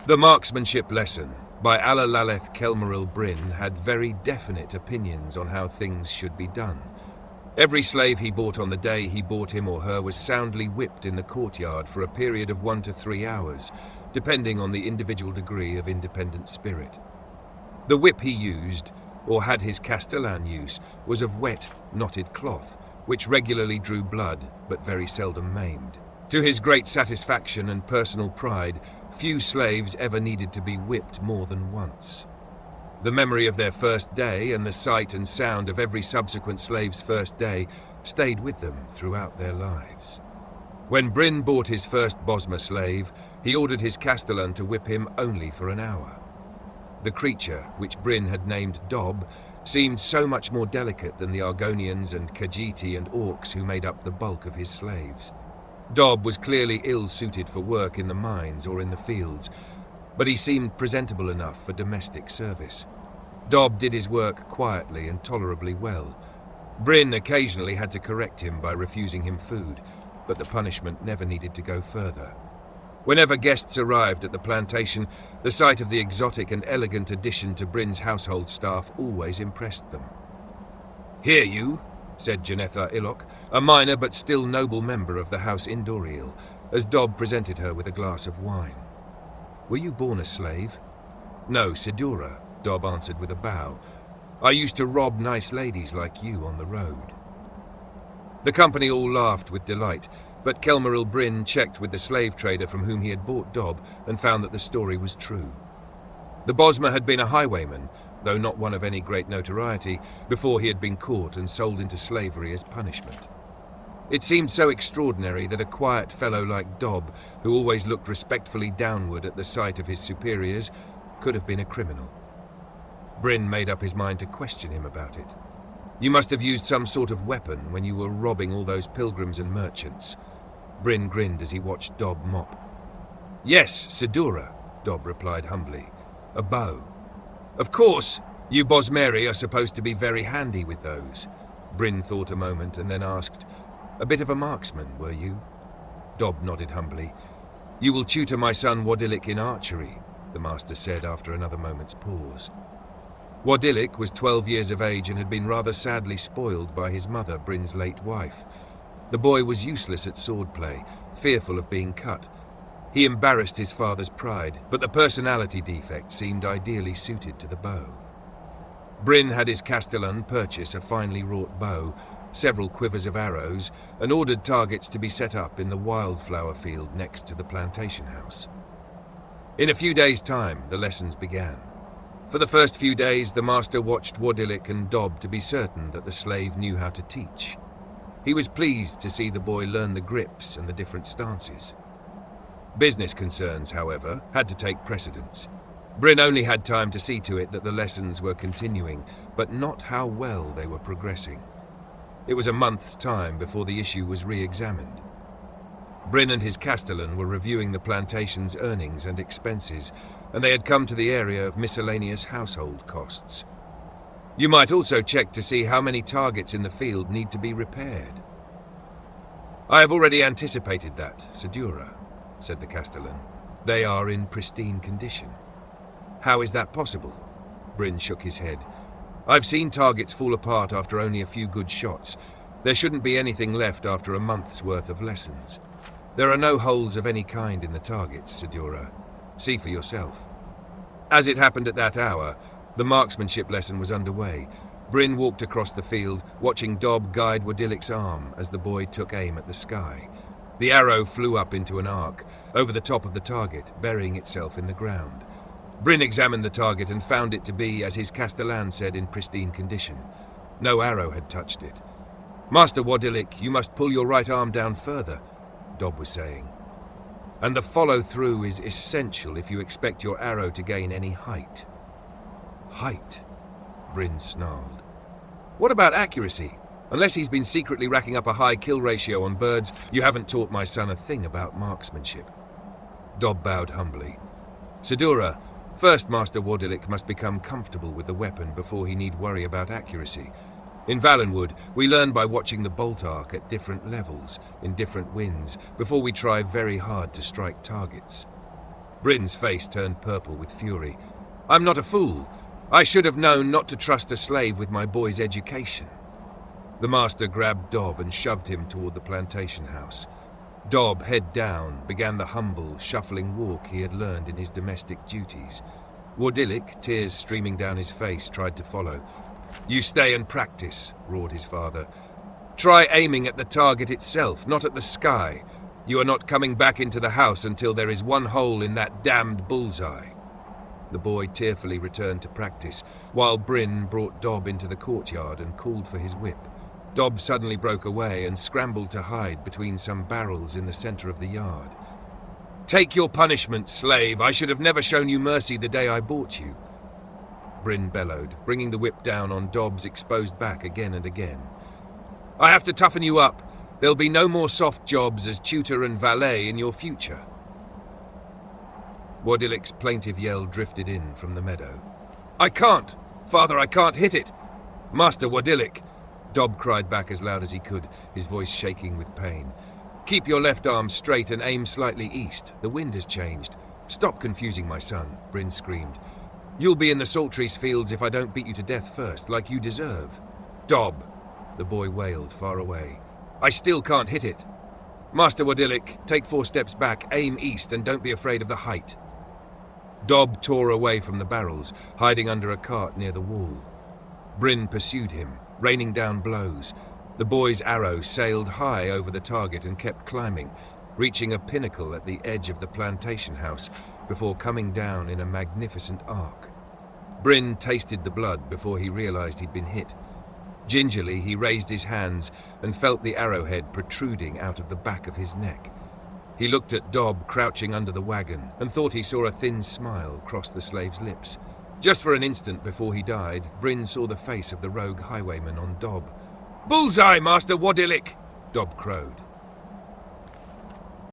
The Marksmanship lesson by Alalaleth Kelmaril Bryn had very definite opinions on how things should be done. Every slave he bought on the day he bought him or her was soundly whipped in the courtyard for a period of 1 to 3 hours, depending on the individual degree of independent spirit. The whip he used, or had his Castellan use, was of wet, knotted cloth, which regularly drew blood, but very seldom maimed. To his great satisfaction and personal pride, few slaves ever needed to be whipped more than once. The memory of their first day and the sight and sound of every subsequent slave's first day stayed with them throughout their lives. When Bryn bought his first Bosmer slave, he ordered his Castellan to whip him only for an hour. The creature, which Bryn had named Dob, seemed so much more delicate than the Argonians and Khajiiti and Orcs who made up the bulk of his slaves. Dob was clearly ill-suited for work in the mines or in the fields, but he seemed presentable enough for domestic service. Dob did his work quietly and tolerably well. Bryn occasionally had to correct him by refusing him food, but the punishment never needed to go further. Whenever guests arrived at the plantation, the sight of the exotic and elegant addition to Bryn's household staff always impressed them. "Here, you," said Janetha Ilok, a minor but still noble member of the House Indoriel, as Dob presented her with a glass of wine. "Were you born a slave?" "No, Sidura," Dob answered with a bow. "I used to rob nice ladies like you on the road." The company all laughed with delight, but Kelmaril Bryn checked with the slave trader from whom he had bought Dob and found that the story was true. The Bosmer had been a highwayman, though not one of any great notoriety, before he had been caught and sold into slavery as punishment. It seemed so extraordinary that a quiet fellow like Dob, who always looked respectfully downward at the sight of his superiors, could have been a criminal. Bryn made up his mind to question him about it. "You must have used some sort of weapon when you were robbing all those pilgrims and merchants." Bryn grinned as he watched Dob mop. "Yes, Sidura," Dob replied humbly. "A bow." "Of course, you Bosmeri are supposed to be very handy with those." Bryn thought a moment and then asked, "A bit of a marksman, were you?" Dob nodded humbly. "You will tutor my son Wadilik in archery," the master said after another moment's pause. Wadilik was 12 years of age and had been rather sadly spoiled by his mother, Bryn's late wife. The boy was useless at swordplay, fearful of being cut. He embarrassed his father's pride, but the personality defect seemed ideally suited to the bow. Bryn had his Castellan purchase a finely wrought bow, several quivers of arrows, and ordered targets to be set up in the wildflower field next to the plantation house. In a few days' time, the lessons began. For the first few days, the master watched Wadilik and Dob to be certain that the slave knew how to teach. He was pleased to see the boy learn the grips and the different stances. Business concerns, however, had to take precedence. Bryn only had time to see to it that the lessons were continuing, but not how well they were progressing. It was a month's time before the issue was re-examined. Bryn and his Castellan were reviewing the plantation's earnings and expenses, and they had come to the area of miscellaneous household costs. "You might also check to see how many targets in the field need to be repaired." "I have already anticipated that, Sidura," said the Castellan. "They are in pristine condition." "How is that possible?" Bryn shook his head. "I've seen targets fall apart after only a few good shots. There shouldn't be anything left after a month's worth of lessons. There are no holes of any kind in the targets, Sidura. See for yourself." As it happened at that hour, the marksmanship lesson was underway. Bryn walked across the field, watching Dob guide Wadilik's arm as the boy took aim at the sky. The arrow flew up into an arc, over the top of the target, burying itself in the ground. Bryn examined the target and found it to be, as his Castellan said, in pristine condition. No arrow had touched it. "Master Wadilik, you must pull your right arm down further," Dob was saying. "And the follow-through is essential if you expect your arrow to gain any height." "Height?" Bryn snarled. "What about accuracy? Unless he's been secretly racking up a high kill ratio on birds, you haven't taught my son a thing about marksmanship." Dob bowed humbly. "Sidura, first Master Wadilik must become comfortable with the weapon before he need worry about accuracy. In Valenwood, we learn by watching the bolt arc at different levels, in different winds, before we try very hard to strike targets." Bryn's face turned purple with fury. I'm not a fool. I should have known not to trust a slave with my boy's education. The master grabbed Dob and shoved him toward the plantation house. Dob, head down, began the humble, shuffling walk he had learned in his domestic duties. Wardilik, tears streaming down his face, tried to follow. You stay and practice, roared his father. Try aiming at the target itself, not at the sky. You are not coming back into the house until there is one hole in that damned bullseye. The boy tearfully returned to practice, while Bryn brought Dob into the courtyard and called for his whip. Dob suddenly broke away and scrambled to hide between some barrels in the center of the yard. Take your punishment, slave. I should have never shown you mercy the day I bought you. Bryn bellowed, bringing the whip down on Dob's exposed back again and again. I have to toughen you up. There'll be no more soft jobs as tutor and valet in your future. Wardilik's plaintive yell drifted in from the meadow. I can't! Father, I can't hit it! Master Wardilik! Dob cried back as loud as he could, his voice shaking with pain. Keep your left arm straight and aim slightly east. The wind has changed. Stop confusing my son, Bryn screamed. You'll be in the Saltrees fields if I don't beat you to death first, like you deserve. Dob, the boy wailed far away. I still can't hit it. Master Wardilik, take 4 steps back, aim east, and don't be afraid of the height. Dob tore away from the barrels, hiding under a cart near the wall. Bryn pursued him, raining down blows. The boy's arrow sailed high over the target and kept climbing, reaching a pinnacle at the edge of the plantation house before coming down in a magnificent arc. Bryn tasted the blood before he realized he'd been hit. Gingerly, he raised his hands and felt the arrowhead protruding out of the back of his neck. He looked at Dob crouching under the wagon and thought he saw a thin smile cross the slave's lips. Just for an instant before he died, Bryn saw the face of the rogue highwayman on Dob. Bullseye, Master Wardilik! Dob crowed.